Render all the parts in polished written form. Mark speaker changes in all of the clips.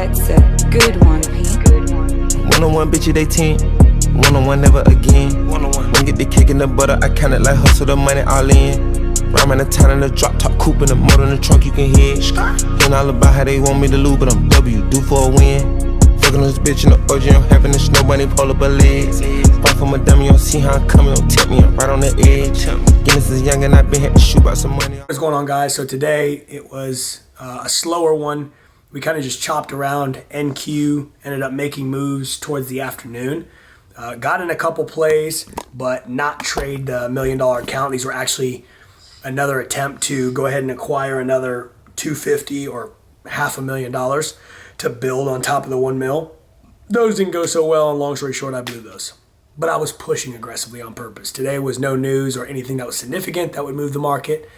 Speaker 1: That's a good one, P.
Speaker 2: One-on-one bitch, they 10. One-on-one never again. One-on-one. When get the cake in the butter, I count it like hustle the money all in. Rhyme in the town in the drop top coupe in the motor in the trunk you can hear. Hearing all about how they want me to lose, but I'm W, due for a win. Fucking this bitch in the OG, I'm having this snow bunny pull up her legs. Fight from a dummy, you don't see how I'm coming, don't tip me, I'm right on the edge. Guinness is young and I been had to shoot out some money.
Speaker 3: What's going on, guys? So today it was a slower one. We kind of just chopped around. NQ ended up making moves towards the afternoon. Got in a couple plays, but not trade the $1 million account. These were actually another attempt to go ahead and acquire another $250 or $500,000 to build on top of the 1 mil. Those didn't go so well, and long story short, I blew those. But I was pushing aggressively on purpose. Today was no news or anything that was significant that would move the market.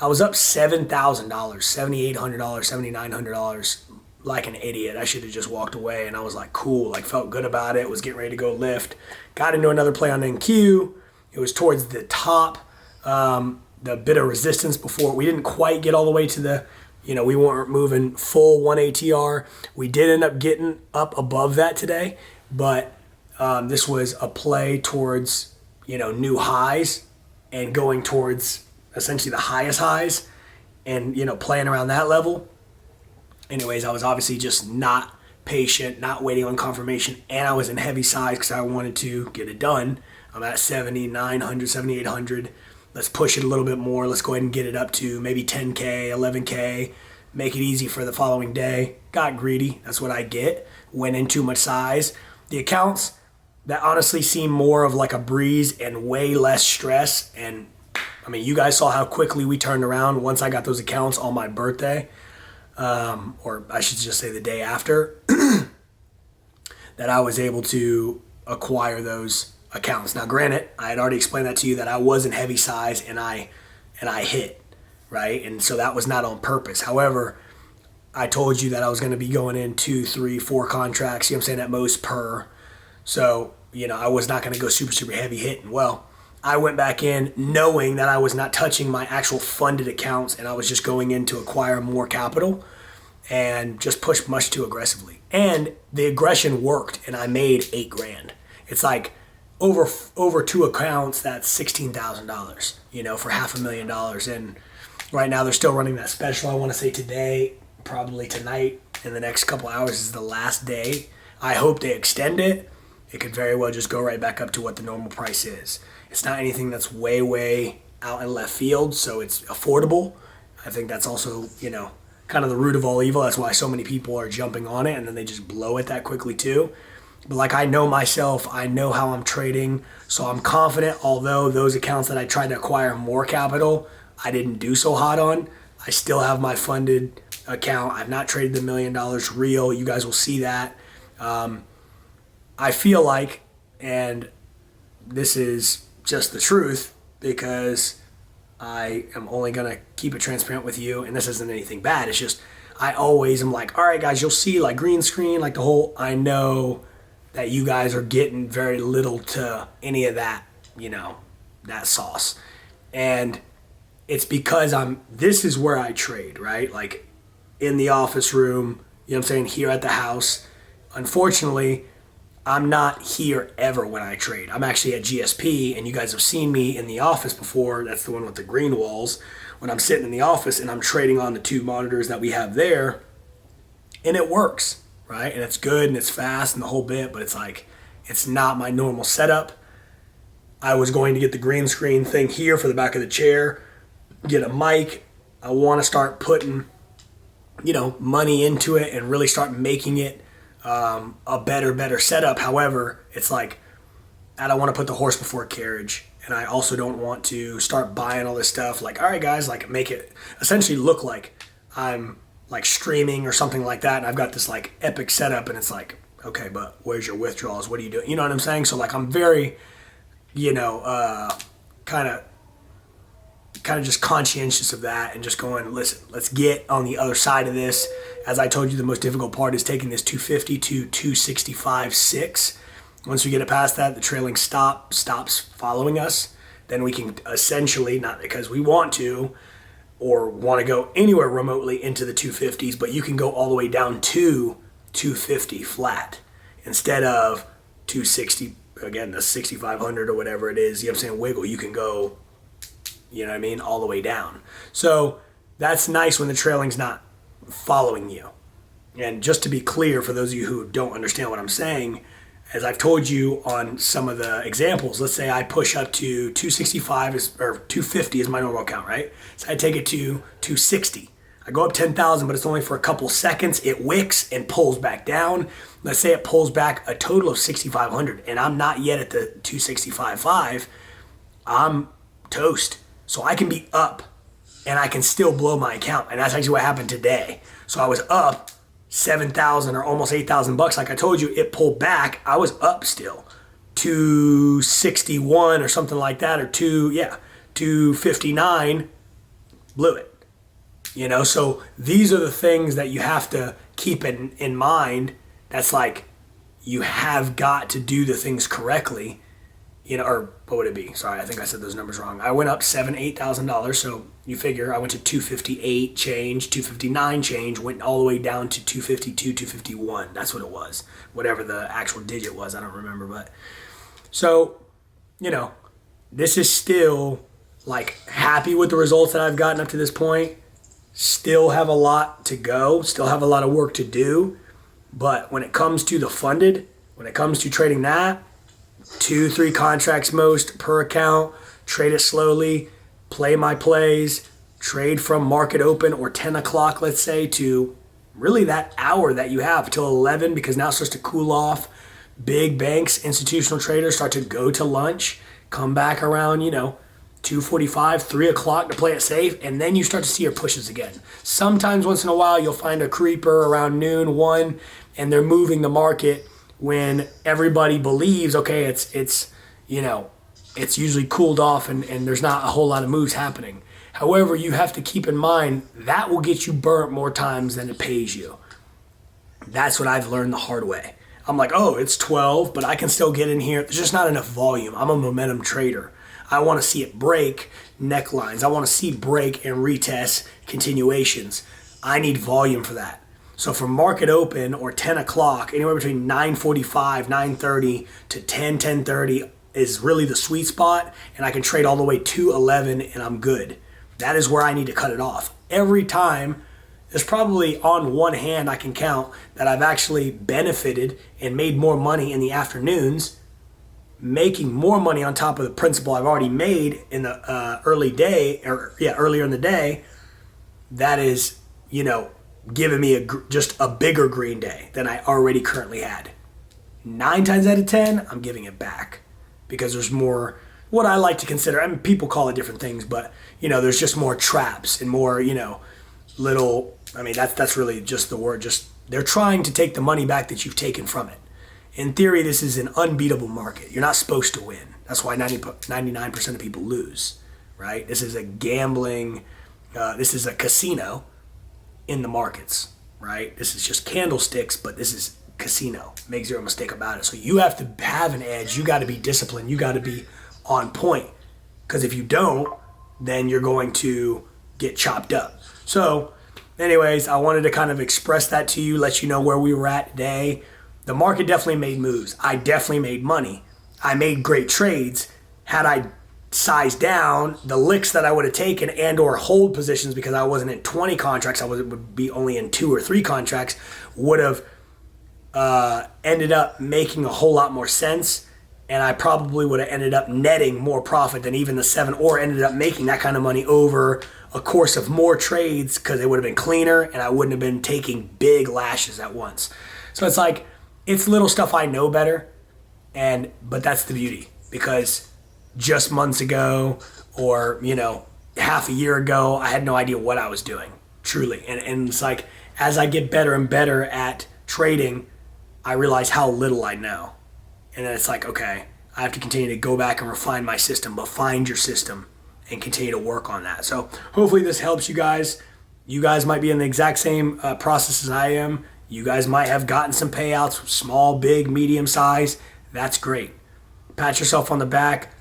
Speaker 3: I was up $7,000, $7,800, $7,900, like an idiot. I should have just walked away, and I was like, cool, like felt good about it, was getting ready to go lift. Got into another play on NQ. It was towards the top, the bit of resistance before. We didn't quite get all the way to the, we weren't moving full 1 ATR. We did end up getting up above that today, but this was a play towards, new highs and going towards essentially the highest highs and, playing around that level. Anyways, I was obviously just not patient, not waiting on confirmation, and I was in heavy size because I wanted to get it done. I'm at 7,900, 7,800. Let's push it a little bit more. Let's go ahead and get it up to maybe 10K, 11K, make it easy for the following day. Got greedy. That's what I get. Went in too much size. The accounts that honestly seem more of like a breeze and way less stress. And I mean, you guys saw how quickly we turned around once I got those accounts on my birthday, or I should just say the day after, that I was able to acquire those accounts. Now, granted, I had already explained that to you that I was in heavy size and I hit, right? And so that was not on purpose. However, I told you that I was going to be going in 2, 3, 4 contracts, I'm saying, at most per. So, I was not going to go super, super heavy hitting. Well, I went back in knowing that I was not touching my actual funded accounts and I was just going in to acquire more capital and just pushed much too aggressively. And the aggression worked and I made $8,000. It's like, over 2 accounts, that's $16,000, for $500,000. And right now they're still running that special. I want to say today, probably tonight, in the next couple hours is the last day. I hope they extend it. It could very well just go right back up to what the normal price is. It's not anything that's way, way out in left field, so it's affordable. I think that's also, kind of the root of all evil. That's why so many people are jumping on it, and then they just blow it that quickly too. But like, I know myself, I know how I'm trading, so I'm confident, although those accounts that I tried to acquire more capital, I didn't do so hot on. I still have my funded account. I've not traded the $1 million real. You guys will see that. I feel like, and this is just the truth, because I am only going to keep it transparent with you, and this isn't anything bad. It's just, I always am like, all right, guys, you'll see, like, green screen, like the whole, I know that you guys are getting very little to any of that, that sauce. And it's because this is where I trade, right? Like, in the office room, here at the house. Unfortunately, I'm not here ever when I trade. I'm actually at GSP, and you guys have seen me in the office before. That's the one with the green walls. When I'm sitting in the office and I'm trading on the 2 monitors that we have there, and it works, right? And it's good and it's fast and the whole bit, but it's like, it's not my normal setup. I was going to get the green screen thing here for the back of the chair, get a mic. I want to start putting, money into it and really start making it a better setup. However, it's like, I don't want to put the horse before carriage, and I also don't want to start buying all this stuff. Like, all right, guys, like, make it essentially look like I'm like streaming or something like that, and I've got this like epic setup, and it's like, okay, but where's your withdrawals? What are you doing? You know what I'm saying? So like, I'm very, kind of just conscientious of that, and just going, listen, let's get on the other side of this. As I told you, the most difficult part is taking this 250 to 265.6. Once we get it past that, the trailing stops following us. Then we can essentially, not because we want to or want to go anywhere remotely into the 250s, but you can go all the way down to 250 flat instead of 260, again, the 6,500 or whatever it is, you know what I'm saying, wiggle. You can go, you know what I mean, all the way down. So that's nice when the trailing's not following you. And just to be clear, for those of you who don't understand what I'm saying, as I've told you on some of the examples, let's say I push up to 265 or 250 is my normal count, right? So I take it to 260. I go up 10,000, but it's only for a couple seconds. It wicks and pulls back down. Let's say it pulls back a total of 6,500, and I'm not yet at the 265.5. I'm toast. So I can be up, and I can still blow my account. And that's actually what happened today. So I was up 7,000 or almost 8,000 bucks. Like I told you, it pulled back. I was up still 261 or something like that, or 259, blew it. You know, so these are the things that you have to keep in mind. That's like, you have got to do the things correctly, you know, or what would it be? Sorry, I think I said those numbers wrong. I went up $8,000. So you figure I went to 258 change, 259 change, went all the way down to 252, 251. That's what it was. Whatever the actual digit was, I don't remember. But so, you know, this is still like happy with the results that I've gotten up to this point. Still have a lot to go, still have a lot of work to do. But when it comes to the funded, when it comes to trading that, 2-3 contracts most per account, trade it slowly, play my plays, trade from market open or 10 o'clock, let's say, to really that hour that you have till 11, because now it starts to cool off. Big banks, institutional traders start to go to lunch, come back around, 2:45, 3 o'clock to play it safe, and then you start to see your pushes again. Sometimes once in a while you'll find a creeper around noon, 1, and they're moving the market when everybody believes, okay, it's usually cooled off and there's not a whole lot of moves happening. However, you have to keep in mind that will get you burnt more times than it pays you. That's what I've learned the hard way. I'm like, oh, it's 12, but I can still get in here. There's just not enough volume. I'm a momentum trader. I want to see it break necklines. I want to see break and retest continuations. I need volume for that. So from market open or 10 o'clock, anywhere between 9:45, 9:30 to 10, 10:30 is really the sweet spot, and I can trade all the way to 11 and I'm good. That is where I need to cut it off. Every time, there's probably on one hand I can count that I've actually benefited and made more money in the afternoons, making more money on top of the principal I've already made in the earlier in the day. That is, giving me just a bigger green day than I already currently had. 9 times out of 10, I'm giving it back because there's more, what I like to consider, I mean, people call it different things, but, there's just more traps and more, little, I mean, that's really just the word, just they're trying to take the money back that you've taken from it. In theory, this is an unbeatable market. You're not supposed to win. That's why 99% of people lose, right? This is a gambling, this is a casino in the markets, right? This is just candlesticks, but this is casino. Make zero mistake about it. So you have to have an edge. You got to be disciplined. You got to be on point. Because if you don't, then you're going to get chopped up. So anyways, I wanted to kind of express that to you, let you know where we were at today. The market definitely made moves. I definitely made money. I made great trades. Had I sized down the licks that I would have taken and or hold positions because I wasn't in 20 contracts, I would be only in 2 or 3 contracts, would have ended up making a whole lot more sense. And I probably would have ended up netting more profit than even the 7, or ended up making that kind of money over a course of more trades because it would have been cleaner and I wouldn't have been taking big lashes at once. So it's like, it's little stuff I know better, but that's the beauty, because just months ago or, half a year ago, I had no idea what I was doing, truly. And it's like, as I get better and better at trading, I realize how little I know. And then it's like, okay, I have to continue to go back and refine my system, but find your system and continue to work on that. So hopefully this helps you guys. You guys might be in the exact same process as I am. You guys might have gotten some payouts, small, big, medium size. That's great. Pat yourself on the back.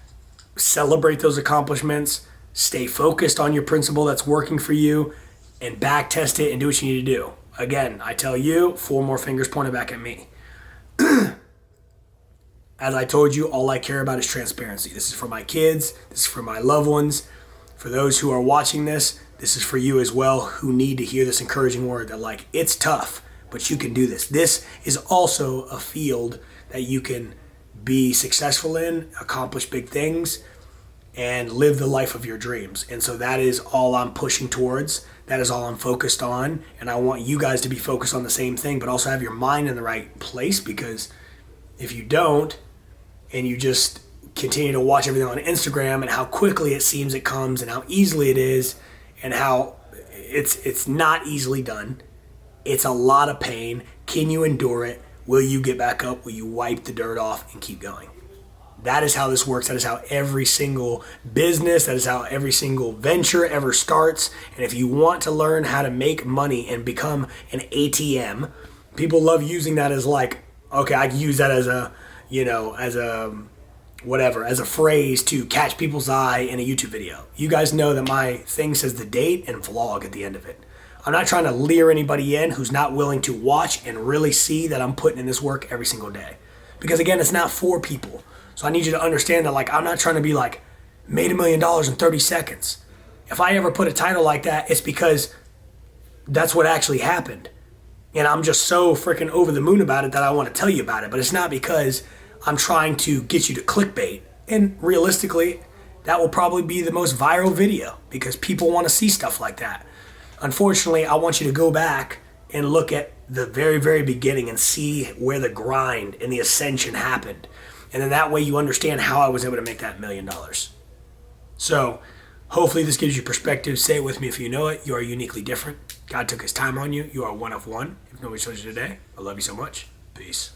Speaker 3: Celebrate those accomplishments. Stay focused on your principle that's working for you, and back test it and do what you need to do. again, I tell you, 4 more fingers pointed back at me. As I told you, all I care about is transparency. This is for my kids. This is for my loved ones. For those who are watching this, this is for you as well, who need to hear this encouraging word that, like, it's tough, but you can do this. This is also a field that you can be successful in, accomplish big things, and live the life of your dreams. And so that is all I'm pushing towards. That is all I'm focused on. And I want you guys to be focused on the same thing, but also have your mind in the right place, because if you don't, and you just continue to watch everything on Instagram and how quickly it seems it comes and how easily it is and how it's not easily done. It's a lot of pain. Can you endure it? Will you get back up? Will you wipe the dirt off and keep going? That is how this works. That is how every single business, that is how every single venture ever starts. And if you want to learn how to make money and become an ATM, people love using that as like, okay, I can use that as a, as a phrase to catch people's eye in a YouTube video. You guys know that my thing says the date and vlog at the end of it. I'm not trying to lure anybody in who's not willing to watch and really see that I'm putting in this work every single day. Because again, it's not for people. So I need you to understand that, like, I'm not trying to be like, made $1 million in 30 seconds. If I ever put a title like that, it's because that's what actually happened. And I'm just so freaking over the moon about it that I want to tell you about it. But it's not because I'm trying to get you to clickbait. And realistically, that will probably be the most viral video because people want to see stuff like that. Unfortunately, I want you to go back and look at the very, very beginning and see where the grind and the ascension happened. And then that way you understand how I was able to make that $1 million. So hopefully this gives you perspective. Say it with me if you know it. You are uniquely different. God took his time on you. You are one of one. If nobody told you today, I love you so much. Peace.